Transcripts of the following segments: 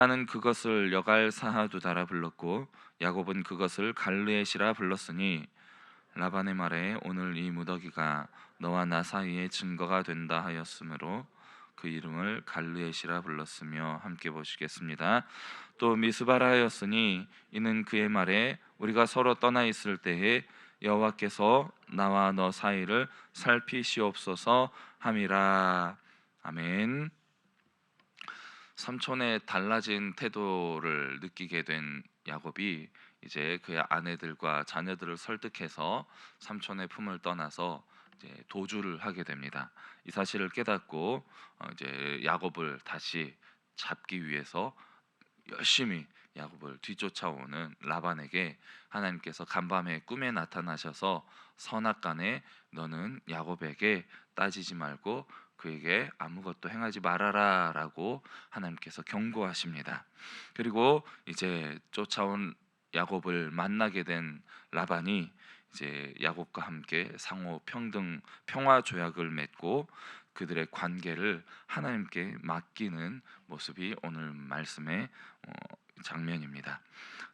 나는 그것을 여갈 사하두다라 불렀고 야곱은 그것을 갈르엣이라 불렀으니 라반의 말에 오늘 이 무더기가 너와 나 사이에 증거가 된다 하였으므로 그 이름을 갈르엣이라 불렀으며, 함께 보시겠습니다. 또 미스바라 하였으니 이는 그의 말에 우리가 서로 떠나 있을 때에 여호와께서 나와 너 사이를 살피시옵소서 함이라. 아멘. 삼촌의 달라진 태도를 느끼게 된 야곱이 이제 그의 아내들과 자녀들을 설득해서 삼촌의 품을 떠나서 이제 도주를 하게 됩니다. 이 사실을 깨닫고 이제 야곱을 다시 잡기 위해서 열심히 야곱을 뒤쫓아오는 라반에게 하나님께서 간밤에 꿈에 나타나셔서 선악간에 너는 야곱에게 따지지 말고 그에게 아무것도 행하지 말아라 라고 하나님께서 경고하십니다. 그리고 이제 쫓아온 야곱을 만나게 된 라반이 이제 야곱과 함께 상호 평등 평화 조약을 맺고 그들의 관계를 하나님께 맡기는 모습이 오늘 말씀의 장면입니다.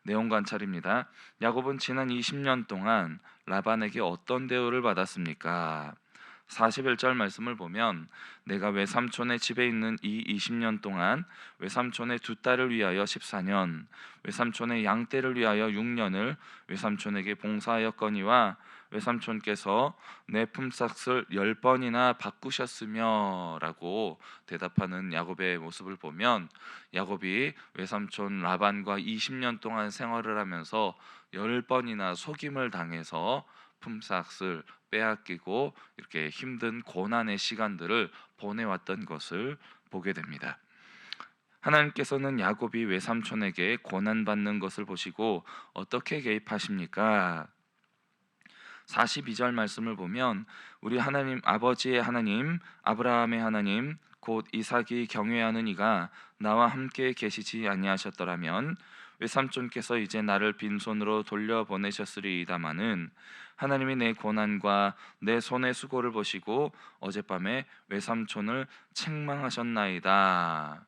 내용 관찰입니다. 야곱은 지난 20년 동안 라반에게 어떤 대우를 받았습니까? 41절 말씀을 보면 내가 외삼촌의 집에 있는 이 20년 동안 외삼촌의 두 딸을 위하여 14년, 외삼촌의 양떼를 위하여 6년을 외삼촌에게 봉사하였거니와 외삼촌께서 내 품삯을 10번이나 바꾸셨으며 라고 대답하는 야곱의 모습을 보면 야곱이 외삼촌 라반과 20년 동안 생활을 하면서 10번이나 속임을 당해서 품삯을 빼앗기고 이렇게 힘든 고난의 시간들을 보내왔던 것을 보게 됩니다. 하나님께서는 야곱이 외삼촌에게 고난받는 것을 보시고 어떻게 개입하십니까? 42절 말씀을 보면 우리 하나님 아버지의 하나님 아브라함의 하나님 곧 이삭이 경외하는 이가 나와 함께 계시지 아니하셨더라면 외삼촌께서 이제 나를 빈손으로 돌려보내셨으리이다마는 하나님이 내 고난과 내 손의 수고를 보시고 어젯밤에 외삼촌을 책망하셨나이다.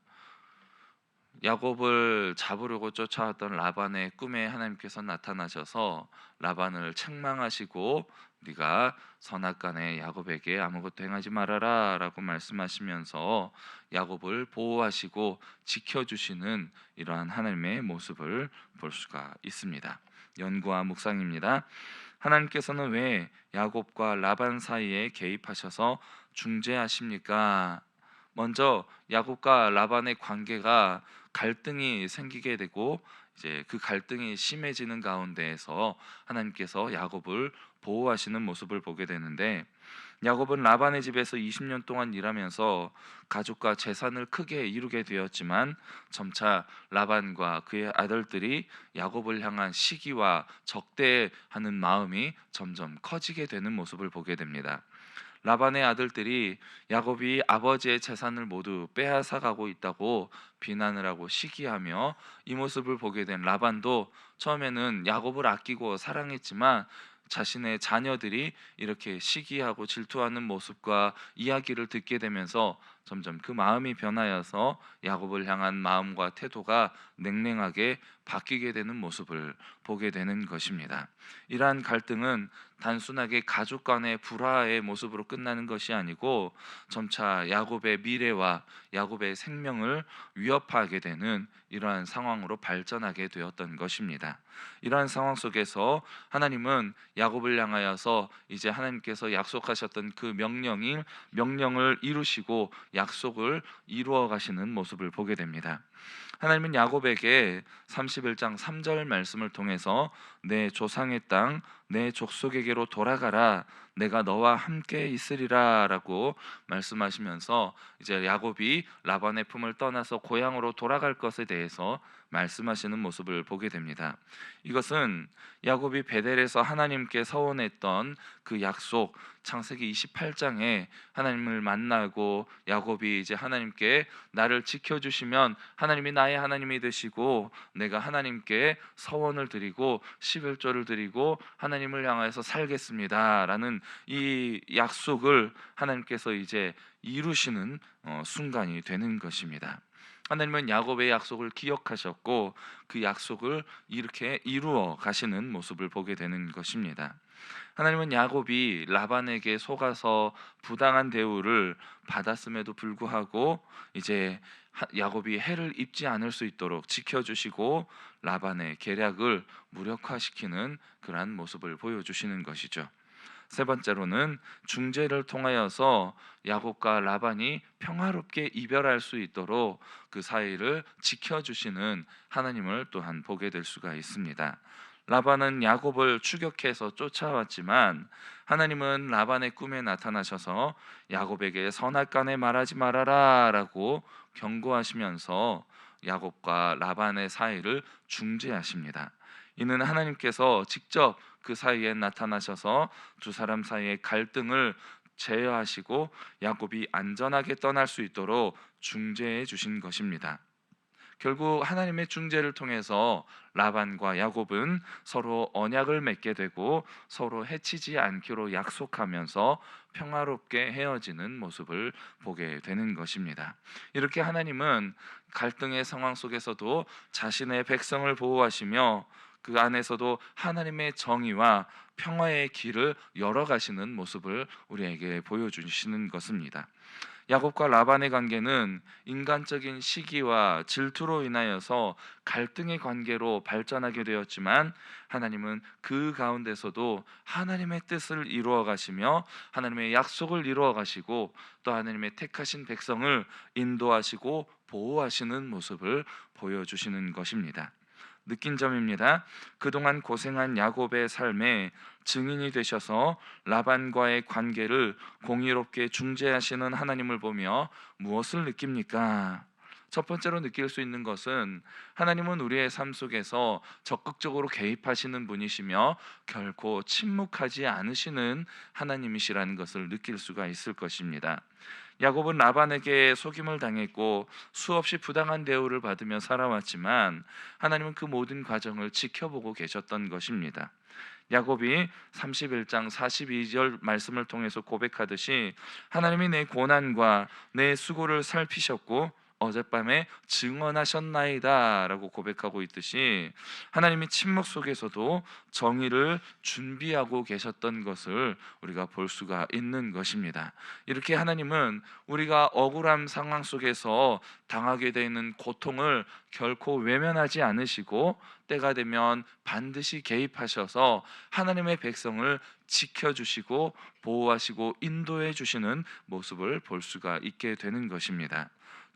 야곱을 잡으려고 쫓아왔던 라반의 꿈에 하나님께서 나타나셔서 라반을 책망하시고 네가 선악간에 야곱에게 아무것도 행하지 말아라 라고 말씀하시면서 야곱을 보호하시고 지켜주시는 이러한 하나님의 모습을 볼 수가 있습니다. 연구와 묵상입니다. 하나님께서는 왜 야곱과 라반 사이에 개입하셔서 중재하십니까? 먼저 야곱과 라반의 관계가 갈등이 생기게 되고 이제 그 갈등이 심해지는 가운데에서 하나님께서 야곱을 보호하시는 모습을 보게 되는데, 야곱은 라반의 집에서 20년 동안 일하면서 가족과 재산을 크게 이루게 되었지만 점차 라반과 그의 아들들이 야곱을 향한 시기와 적대하는 마음이 점점 커지게 되는 모습을 보게 됩니다. 라반의 아들들이 야곱이 아버지의 재산을 모두 빼앗아가고 있다고 비난을 하고 시기하며 이 모습을 보게 된 라반도 처음에는 야곱을 아끼고 사랑했지만 자신의 자녀들이 이렇게 시기하고 질투하는 모습과 이야기를 듣게 되면서 점점 그 마음이 변하여서 야곱을 향한 마음과 태도가 냉랭하게 바뀌게 되는 모습을 보게 되는 것입니다. 이러한 갈등은 단순하게 가족 간의 불화의 모습으로 끝나는 것이 아니고 점차 야곱의 미래와 야곱의 생명을 위협하게 되는 이러한 상황으로 발전하게 되었던 것입니다. 이러한 상황 속에서 하나님은 야곱을 향하여서 이제 하나님께서 약속하셨던 그 명령을 이루시고 약속을 이루어 가시는 모습을 보게 됩니다. 하나님은 야곱에게 31장 3절 말씀을 통해서 내 조상의 땅 내 족속에게로 돌아가라 내가 너와 함께 있으리라 라고 말씀하시면서 이제 야곱이 라반의 품을 떠나서 고향으로 돌아갈 것에 대해서 말씀하시는 모습을 보게 됩니다. 이것은 야곱이 베델에서 하나님께 서원했던 그 약속, 창세기 28장에 하나님을 만나고 야곱이 이제 하나님께 나를 지켜주시면 하나님이 나의 하나님이 되시고 내가 하나님께 서원을 드리고 11조를 드리고 하나님을 향해서 살겠습니다 라는 이 약속을 하나님께서 이제 이루시는 순간이 되는 것입니다. 하나님은 야곱의 약속을 기억하셨고 그 약속을 이렇게 이루어 가시는 모습을 보게 되는 것입니다. 하나님은 야곱이 라반에게 속아서 부당한 대우를 받았음에도 불구하고 이제 야곱이 해를 입지 않을 수 있도록 지켜주시고 라반의 계략을 무력화시키는 그러한 모습을 보여주시는 것이죠. 세 번째로는 중재를 통하여서 야곱과 라반이 평화롭게 이별할 수 있도록 그 사이를 지켜주시는 하나님을 또한 보게 될 수가 있습니다. 라반은 야곱을 추격해서 쫓아왔지만 하나님은 라반의 꿈에 나타나셔서 야곱에게 선악간에 말하지 말아라 라고 경고하시면서 야곱과 라반의 사이를 중재하십니다. 이는 하나님께서 직접 그 사이에 나타나셔서 두 사람 사이의 갈등을 제어하시고 야곱이 안전하게 떠날 수 있도록 중재해 주신 것입니다. 결국 하나님의 중재를 통해서 라반과 야곱은 서로 언약을 맺게 되고 서로 해치지 않기로 약속하면서 평화롭게 헤어지는 모습을 보게 되는 것입니다. 이렇게 하나님은 갈등의 상황 속에서도 자신의 백성을 보호하시며 그 안에서도 하나님의 정의와 평화의 길을 열어가시는 모습을 우리에게 보여주시는 것입니다. 야곱과 라반의 관계는 인간적인 시기와 질투로 인하여서 갈등의 관계로 발전하게 되었지만 하나님은 그 가운데서도 하나님의 뜻을 이루어 가시며 하나님의 약속을 이루어 가시고 또 하나님의 택하신 백성을 인도하시고 보호하시는 모습을 보여주시는 것입니다. 느낀 점입니다. 그동안 고생한 야곱의 삶에 증인이 되셔서 라반과의 관계를 공의롭게 중재하시는 하나님을 보며 무엇을 느낍니까? 첫 번째로 느낄 수 있는 것은 하나님은 우리의 삶 속에서 적극적으로 개입하시는 분이시며 결코 침묵하지 않으시는 하나님이시라는 것을 느낄 수가 있을 것입니다. 야곱은 라반에게 속임을 당했고 수없이 부당한 대우를 받으며 살아왔지만 하나님은 그 모든 과정을 지켜보고 계셨던 것입니다. 야곱이 31장 42절 말씀을 통해서 고백하듯이 하나님이 내 고난과 내 수고를 살피셨고 어젯밤에 증언하셨나이다 라고 고백하고 있듯이 하나님이 침묵 속에서도 정의를 준비하고 계셨던 것을 우리가 볼 수가 있는 것입니다. 이렇게 하나님은 우리가 억울한 상황 속에서 당하게 되는 고통을 결코 외면하지 않으시고 때가 되면 반드시 개입하셔서 하나님의 백성을 지켜주시고 보호하시고 인도해 주시는 모습을 볼 수가 있게 되는 것입니다.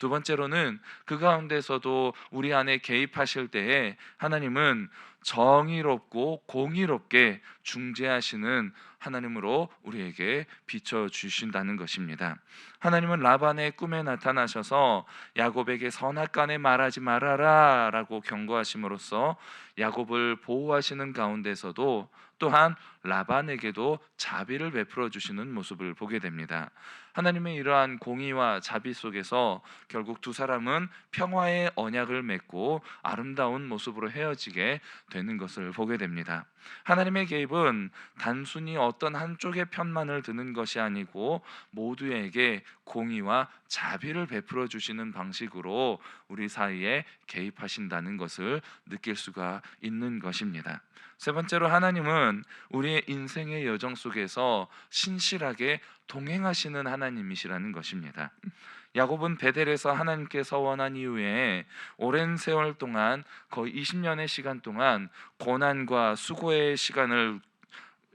두 번째로는 그 가운데서도 우리 안에 개입하실 때에 하나님은 정의롭고 공의롭게 중재하시는 하나님으로 우리에게 비춰주신다는 것입니다. 하나님은 라반의 꿈에 나타나셔서 야곱에게 선악간에 말하지 말아라 라고 경고하심으로써 야곱을 보호하시는 가운데서도 또한 라반에게도 자비를 베풀어 주시는 모습을 보게 됩니다. 하나님의 이러한 공의와 자비 속에서 결국 두 사람은 평화의 언약을 맺고 아름다운 모습으로 헤어지게 되는 것을 보게 됩니다. 하나님의 개입은 단순히 어떤 한쪽의 편만을 드는 것이 아니고 모두에게 공의와 자비를 베풀어 주시는 방식으로 우리 사이에 개입하신다는 것을 느낄 수가 있는 것입니다. 세 번째로 하나님은 우리의 인생의 여정 속에서 신실하게 동행하시는 하나님이시라는 것입니다. 야곱은 베델에서 하나님께 서원한 이후에 오랜 세월 동안 거의 20년의 시간 동안 고난과 수고의 시간을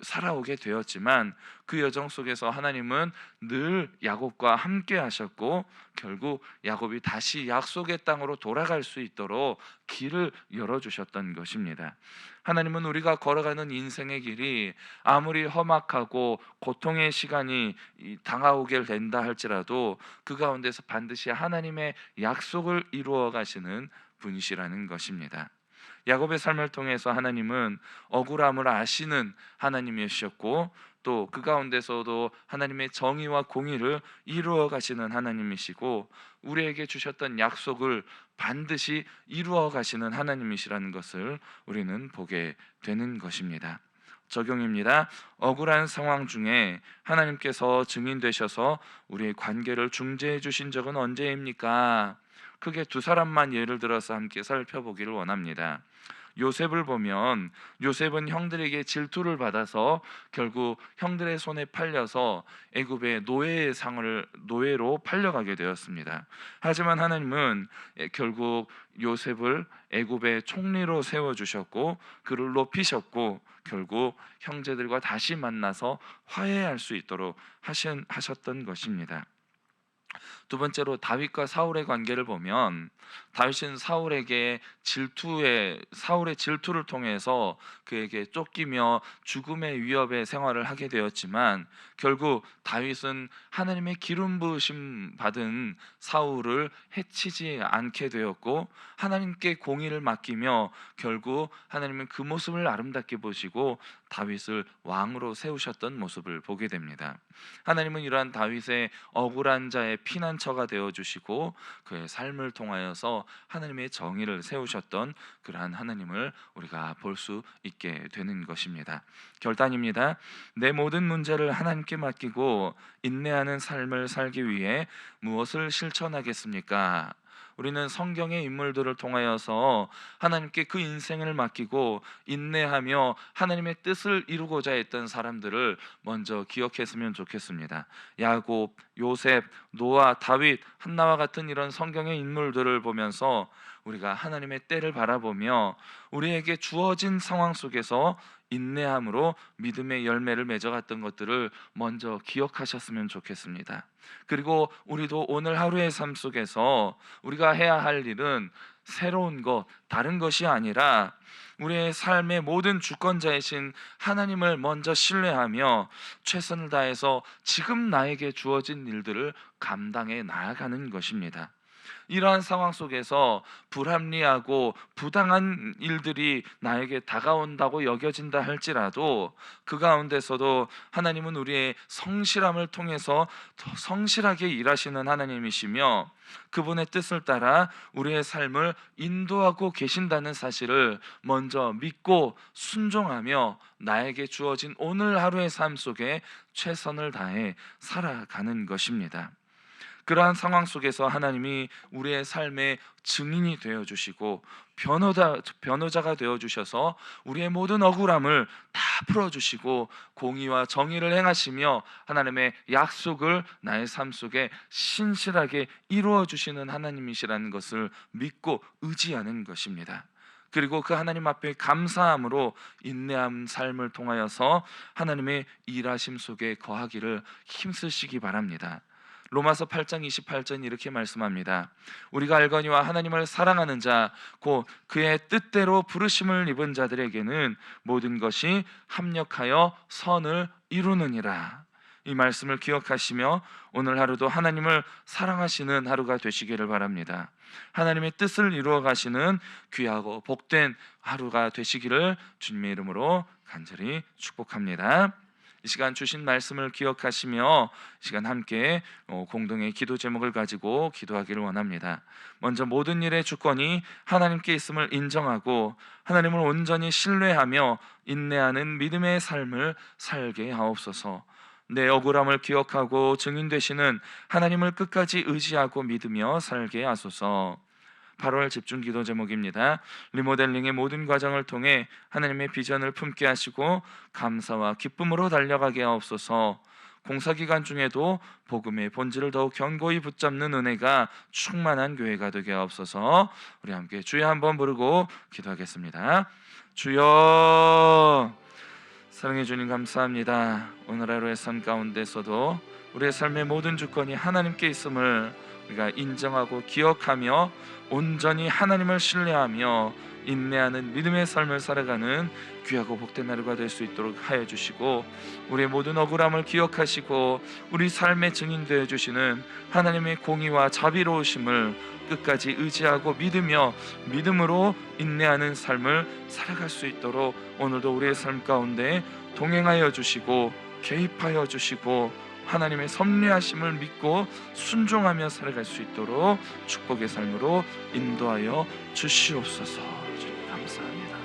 살아오게 되었지만 그 여정 속에서 하나님은 늘 야곱과 함께 하셨고 결국 야곱이 다시 약속의 땅으로 돌아갈 수 있도록 길을 열어주셨던 것입니다. 하나님은 우리가 걸어가는 인생의 길이 아무리 험악하고 고통의 시간이 다가오게 된다 할지라도 그 가운데서 반드시 하나님의 약속을 이루어 가시는 분이시라는 것입니다. 야곱의 삶을 통해서 하나님은 억울함을 아시는 하나님이셨고 또 그 가운데서도 하나님의 정의와 공의를 이루어 가시는 하나님이시고 우리에게 주셨던 약속을 반드시 이루어 가시는 하나님이시라는 것을 우리는 보게 되는 것입니다. 적용입니다. 억울한 상황 중에 하나님께서 증인되셔서 우리의 관계를 중재해 주신 적은 언제입니까? 크게 두 사람만 예를 들어서 함께 살펴보기를 원합니다. 요셉을 보면 요셉은 형들에게 질투를 받아서 결국 형들의 손에 팔려서 애굽의 노예로 팔려가게 되었습니다. 하지만 하나님은 결국 요셉을 애굽의 총리로 세워주셨고 그를 높이셨고 결국 형제들과 다시 만나서 화해할 수 있도록 하셨던 것입니다. 두 번째로 다윗과 사울의 관계를 보면 다윗은 사울의 질투를 통해서 그에게 쫓기며 죽음의 위협의 생활을 하게 되었지만 결국 다윗은 하나님의 기름 부으심 받은 사울을 해치지 않게 되었고 하나님께 공의를 맡기며 결국 하나님은 그 모습을 아름답게 보시고 다윗을 왕으로 세우셨던 모습을 보게 됩니다. 하나님은 이러한 다윗의 억울한 자의 피난처가 되어주시고 그의 삶을 통하여서 하나님의 정의를 세우셨던 그러한 하나님을 우리가 볼 수 있게 되는 것입니다. 결단입니다. 내 모든 문제를 하나님께 맡기고 인내하는 삶을 살기 위해 무엇을 실천하겠습니까? 우리는 성경의 인물들을 통하여서 하나님께 그 인생을 맡기고 인내하며 하나님의 뜻을 이루고자 했던 사람들을 먼저 기억했으면 좋겠습니다. 야곱, 요셉, 노아, 다윗, 한나와 같은 이런 성경의 인물들을 보면서 우리가 하나님의 때를 바라보며 우리에게 주어진 상황 속에서 인내함으로 믿음의 열매를 맺어갔던 것들을 먼저 기억하셨으면 좋겠습니다. 그리고 우리도 오늘 하루의 삶 속에서 우리가 해야 할 일은 새로운 것, 다른 것이 아니라 우리의 삶의 모든 주권자이신 하나님을 먼저 신뢰하며 최선을 다해서 지금 나에게 주어진 일들을 감당해 나아가는 것입니다. 이러한 상황 속에서 불합리하고 부당한 일들이 나에게 다가온다고 여겨진다 할지라도 그 가운데서도 하나님은 우리의 성실함을 통해서 더 성실하게 일하시는 하나님이시며 그분의 뜻을 따라 우리의 삶을 인도하고 계신다는 사실을 먼저 믿고 순종하며 나에게 주어진 오늘 하루의 삶 속에 최선을 다해 살아가는 것입니다. 그러한 상황 속에서 하나님이 우리의 삶의 증인이 되어주시고 변호자가 되어주셔서 우리의 모든 억울함을 다 풀어주시고 공의와 정의를 행하시며 하나님의 약속을 나의 삶 속에 신실하게 이루어주시는 하나님이시라는 것을 믿고 의지하는 것입니다. 그리고 그 하나님 앞에 감사함으로 인내한 삶을 통하여서 하나님의 일하심 속에 거하기를 힘쓰시기 바랍니다. 로마서 8장 28절 이렇게 말씀합니다. 우리가 알거니와 하나님을 사랑하는 자 곧 그의 뜻대로 부르심을 입은 자들에게는 모든 것이 합력하여 선을 이루느니라. 이 말씀을 기억하시며 오늘 하루도 하나님을 사랑하시는 하루가 되시기를 바랍니다. 하나님의 뜻을 이루어 가시는 귀하고 복된 하루가 되시기를 주님의 이름으로 간절히 축복합니다. 이 시간 주신 말씀을 기억하시며 이 시간 함께 공동의 기도 제목을 가지고 기도하기를 원합니다. 먼저 모든 일의 주권이 하나님께 있음을 인정하고 하나님을 온전히 신뢰하며 인내하는 믿음의 삶을 살게 하옵소서. 내 억울함을 기억하고 증인 되시는 하나님을 끝까지 의지하고 믿으며 살게 하소서. 8월 집중 기도 제목입니다. 리모델링의 모든 과정을 통해 하나님의 비전을 품게 하시고 감사와 기쁨으로 달려가게 하옵소서. 공사기간 중에도 복음의 본질을 더욱 견고히 붙잡는 은혜가 충만한 교회가 되게 하옵소서. 우리 함께 주여 한번 부르고 기도하겠습니다. 주여, 사랑해 주님 감사합니다. 오늘 하루의 삶 가운데서도 우리의 삶의 모든 주권이 하나님께 있음을 우리가 인정하고 기억하며 온전히 하나님을 신뢰하며 인내하는 믿음의 삶을 살아가는 귀하고 복된 하루가 될 수 있도록 하여 주시고 우리의 모든 억울함을 기억하시고 우리 삶의 증인 되어 주시는 하나님의 공의와 자비로우심을 끝까지 의지하고 믿음으로 인내하는 삶을 살아갈 수 있도록 오늘도 우리의 삶 가운데 동행하여 주시고 개입하여 주시고 하나님의 섭리하심을 믿고 순종하며 살아갈 수 있도록 축복의 삶으로 인도하여 주시옵소서. 주님 감사합니다.